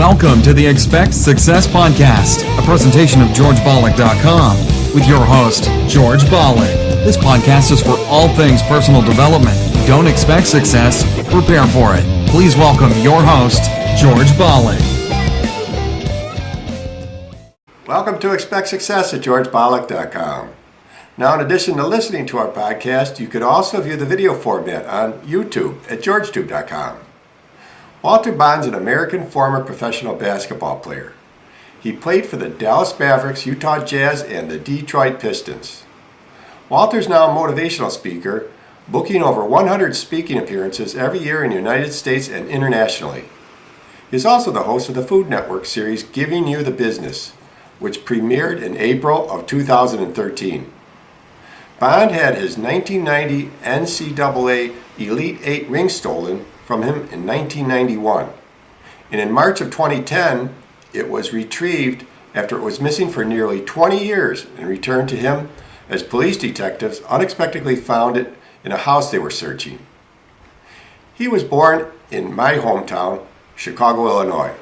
Welcome to the Expect Success Podcast, a presentation of GeorgeBollock.com with your host, George Bollock. This podcast is for all things personal development. Don't expect success, prepare for it. Please welcome your host, George Bollock. Welcome to Expect Success at GeorgeBollock.com. Now, in addition to listening to our podcast, you could also view the video format on YouTube at GeorgeTube.com. Walter Bond's an American former professional basketball player. He played for the Dallas Mavericks, Utah Jazz, and the Detroit Pistons. Walter's now a motivational speaker, booking over 100 speaking appearances every year in the United States and internationally. He is also the host of the Food Network series Giving You the Business, which premiered in April of 2013. Bond had his 1990 NCAA Elite Eight ring stolen from him in 1991. And in March of 2010, it was retrieved after it was missing for nearly 20 years and returned to him as police detectives unexpectedly found it in a house they were searching. He was born in my hometown, Chicago, Illinois.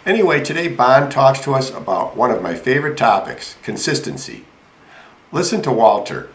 Anyway, today Bond talks to us about one of my favorite topics, consistency. Listen to Walter.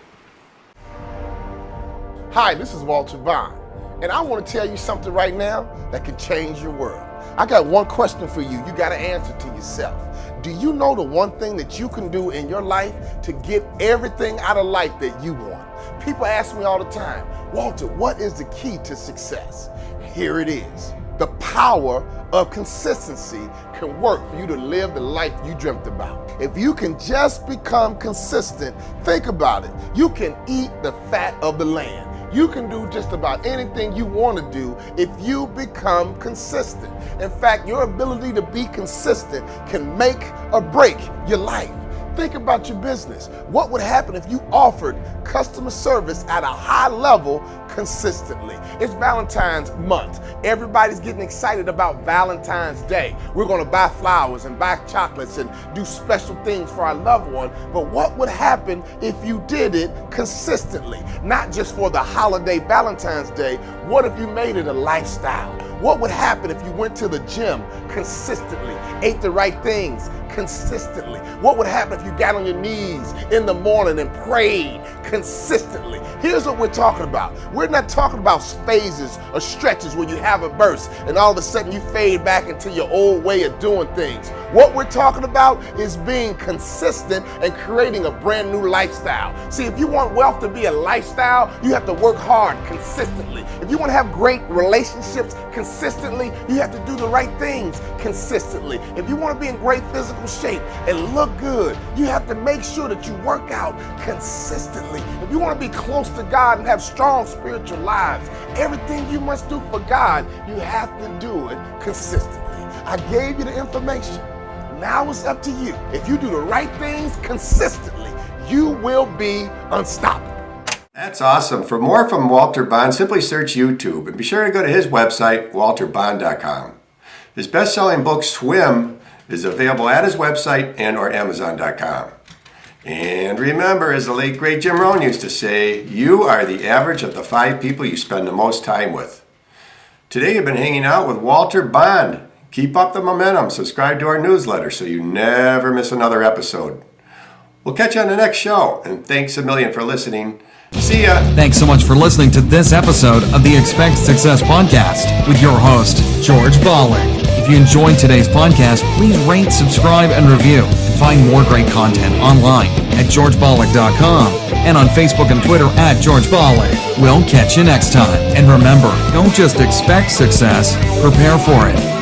Hi, this is Walter Bond, and I want to tell you something right now that can change your world. I got one question for you. You got to answer to yourself. Do you know the one thing that you can do in your life to get everything out of life that you want? People ask me all the time, Walter, what is the key to success? Here it is. The power of consistency can work for you to live the life you dreamt about. If you can just become consistent, think about it. You can eat the fat of the land. You can do just about anything you want to do if you become consistent. In fact, your ability to be consistent can make or break your life. Think about your business. What would happen if you offered customer service at a high level consistently? It's Valentine's month. Everybody's getting excited about Valentine's Day. We're going to buy flowers and buy chocolates and do special things for our loved one. But what would happen if you did it consistently? Not just for the holiday Valentine's Day. What if you made it a lifestyle? What would happen if you went to the gym consistently, ate the right things consistently? What would happen if you got on your knees in the morning and prayed consistently? Here's what we're talking about. We're not talking about phases or stretches where you have a burst and all of a sudden you fade back into your old way of doing things. What we're talking about is being consistent and creating a brand new lifestyle. See, if you want wealth to be a lifestyle, you have to work hard consistently. If you want to have great relationships consistently, you have to do the right things consistently. If you want to be in great physical shape and look good, you have to make sure that you work out consistently. If you want to be close to God and have strong spiritual lives, everything you must do for God, you have to do it consistently. I gave you the information. Now it's up to you. If you do the right things consistently, you will be unstoppable. That's awesome. For more from Walter Bond, simply search YouTube and be sure to go to his website, walterbond.com. His best-selling book, Swim, is available at his website and or Amazon.com. And remember, as the late great Jim Rohn used to say, you are the average of the 5 people you spend the most time with. Today you've been hanging out with Walter Bond. Keep up the momentum. Subscribe to our newsletter so you never miss another episode. We'll catch you on the next show, and thanks a million for listening. See ya. Thanks so much for listening to this episode of the Expect Success Podcast with your host, George Bollock. If you enjoyed today's podcast, please rate, subscribe, and review. And find more great content online at GeorgeBollock.com and on Facebook and Twitter at George Bollock. We'll catch you next time. And remember, don't just expect success, prepare for it.